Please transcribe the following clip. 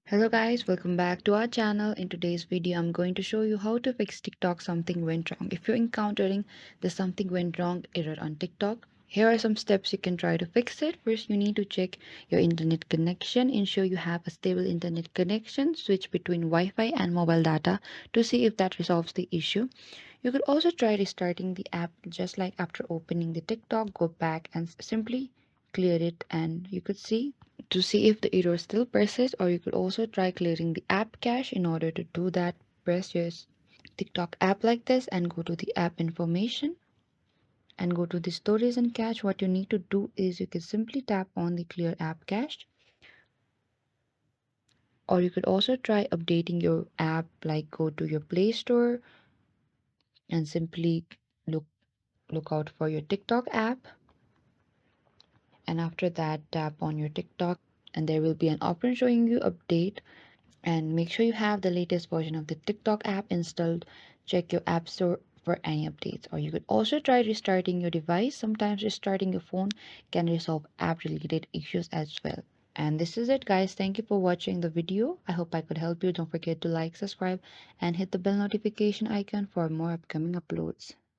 Hello guys, welcome back to our channel. In today's video, I'm going to show you how to fix TikTok something went wrong. If you're encountering the something went wrong error on TikTok, here are some steps you can try to fix it. First, you need to check your internet connection. Ensure you have a stable internet connection. Switch between Wi-Fi and mobile data to see if that resolves the issue. You could also try restarting the app just like after opening the TikTok. Go back and simply clear it and you could see to see if the error still persists, or you could also try clearing the app cache. In order to do that, press your TikTok app like this and go to the app information and go to the storage and cache. What you need to do is you can simply tap on the clear app cache, or you could also try updating your app, like go to your Play Store and simply look out for your TikTok app, and after that tap on your TikTok and there will be an option showing you update, and make sure you have the latest version of the TikTok app installed. Check your app store for any updates, or you could also try restarting your device. Sometimes restarting your phone can resolve app related issues as well. And this is it guys, thank you for watching the video. I hope I could help you. Don't forget to like, subscribe and hit the bell notification icon for more upcoming uploads.